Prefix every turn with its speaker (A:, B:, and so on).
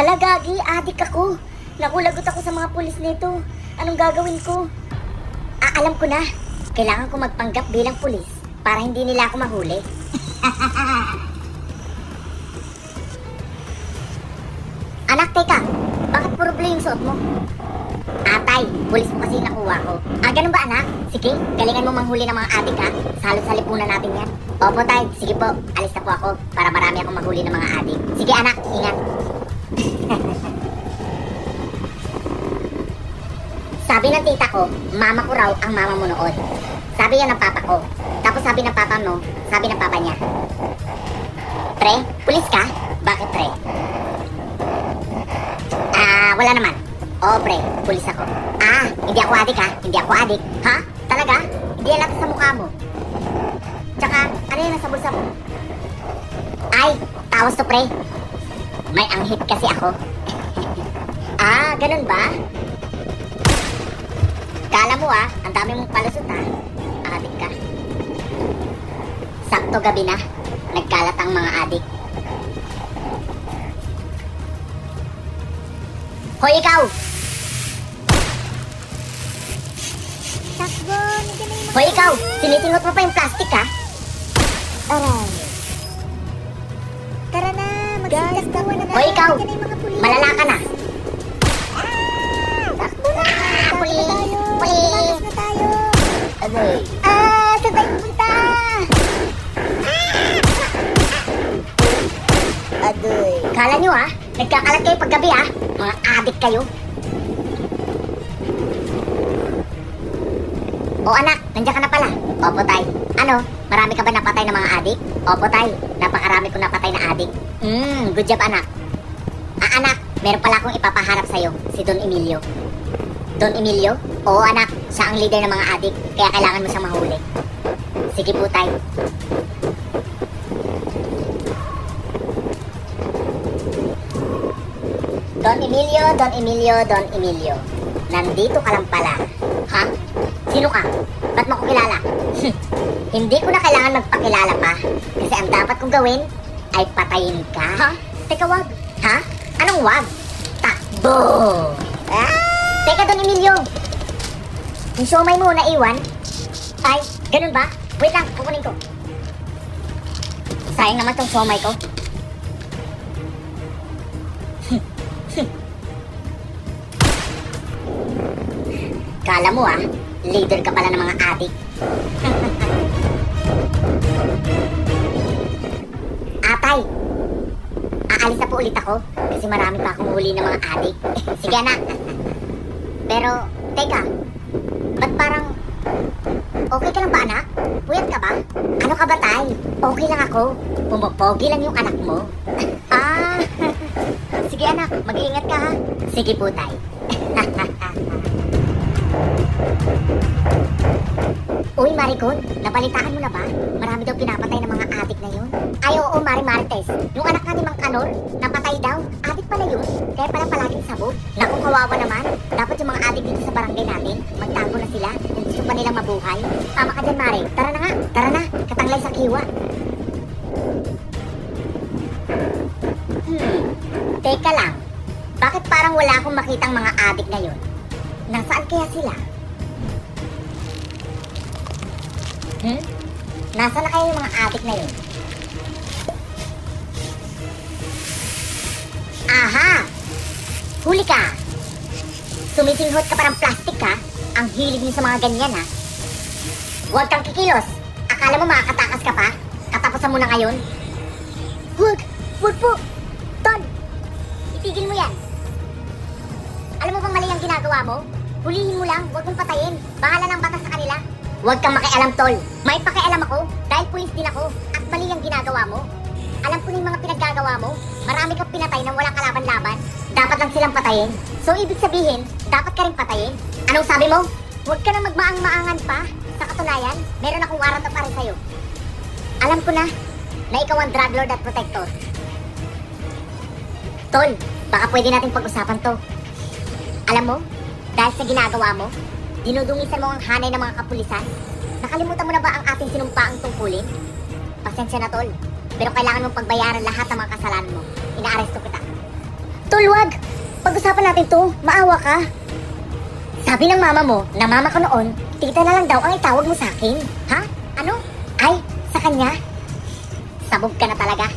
A: Hala, Gagi, adik ako. Nakulagot ako sa mga pulis nito. Anong gagawin ko? Alam ko na. Kailangan ko magpanggap bilang pulis para hindi nila ako mahuli. Anak, teka. Bakit puro blue yung suot mo? Atay, pulis mo kasi nakuha ko. Ganun ba anak? Sige, galingan mo manghuli ng mga adik ha. Salot sa lipunan natin yan. Opo tay, sige po. Alis na po ako para marami akong manghuli ng mga adik. Sige anak, ingat. Sabi ng tita ko, mama ko raw ang mama mo noon. Sabi yan ng papa ko. Tapos sabi ng papa mo, sabi ng papa niya. Pre, pulis ka? Bakit pre? Wala naman. Oo pre, pulis ako. Hindi ako adik ha? Hindi ako adik. Ha? Talaga? Hindi alam sa mukha mo. Tsaka, ano yun nasa bulsa mo? Ay, tawas to pre. May anghit kasi ako. Ganun ba? Kala mo ang dami mong palusot adik ka. Sakto gabi na, nagkalat ang mga adik. Hoy ikaw!
B: Takbo, nandiyan na yung mga...
A: Hoy ikaw! Sinisingot mo pa yung plastic ha?
B: Aray. Tara na, magsitakbuhan na
A: Hoy ikaw!
B: Nandiyan na yung mga pulis.
A: Malala ka na!
B: Takbo na!
A: Pulis!
B: Pulis!
A: Pulis!
B: na tayo!
A: Agoy!
B: Saan tayo pupunta?
A: Agoy! Kala nyo nagkakalat kayo paggabi mga adik kayo. O anak, nandiyan ka na pala. Opo tay. Ano, marami ka ba napatay ng mga adik? Opo tay, napakarami ko napatay na adik. Good job anak. Anak, meron pala akong ipapaharap sa'yo, si Don Emilio. Don Emilio? Oo anak, siya ang leader ng mga adik, kaya kailangan mo siyang mahuli. Sige po tay. Don Emilio, Don Emilio, Don Emilio. Nandito ka lang pala. Ha? Sino ka? Ba't mo ko kilala? Hindi ko na kailangan magpakilala pa. Kasi ang dapat kong gawin ay patayin ka. Ha? Teka, wag. Ha? Anong wag? Takbo! Teka, Don Emilio. Yung siomay mo naiwan? Ay, ganun ba? Wait lang, kukunin ko. Sayang naman tong siomay ko. Kala mo leader ka pala ng mga adik. Atay, aalis na po ulit ako kasi marami pa akong huli ng mga adik. Sige anak. Pero, teka, ba't parang okay ka lang ba anak? Puyat ka ba? Ano ka ba tay? Okay lang ako. Pumapogi lang yung anak mo. Sige anak, mag-iingat ka ha. Sige po tay. Uy, Maricon, nabalitaan mo na ba? Marami daw pinapatay ng mga adik na yun. Ay, oo, Mari Marites. Yung anak nga ni Mang Kanor, napatay daw. Adik pala yun. Kaya pala palaging sabog. Naku, kawawa naman. Dapat yung mga adik dito sa barangay natin, magtago na sila kung gusto pa nilang mabuhay. Tama ka dyan, Mari. Tara na nga. Tara na. Katanglay sa kiwa. Teka lang. Bakit parang wala akong makitang mga adik na yun? Nasaan kaya sila? Nasaan na kayo yung mga adik na yun? Aha! Huli ka! Sumisinghot ka parang plastic ha? Ang hilig niyo sa mga ganyan ha? Huwag kang kikilos! Akala mo makakatakas ka pa? Katapusan mo na ngayon? Huwag! Huwag po! Ton! Itigil mo yan! Alam mo bang mali ang ginagawa mo? Hulihin mo lang, huwag mong patayin. Bahala ng batas sa kanila. Huwag kang makialam, tol. May pakialam ako dahil pulis din ako at mali ang ginagawa mo. Alam ko na yung mga pinaggagawa mo. Marami kang pinatay nang walang kalaban-laban. Dapat lang silang patayin. So, ibig sabihin, dapat ka rin patayin. Anong sabi mo? Huwag ka na magmaang-maangan pa. Sa katunayan, meron akong warrant of arrest sa'yo. Alam ko na ikaw ang drug lord at protector. Tol, baka pwede nating pag-usapan to. Alam mo, dahil sa ginagawa mo, dinudungisan mo ang hanay ng mga kapulisan. Nakalimutan mo na ba ang ating sinumpaang tungkulin? Pasensya na tol, pero kailangan mong pagbayaran lahat ng mga kasalanan mo. Inaaresto kita. Tol, wag. Pag-usapan natin to. Maawa ka. Sabi ng mama mo, na mama ko noon, tita na lang daw ang itawag mo sa akin. Ha? Ano? Ay, sa kanya? Sabog ka na talaga.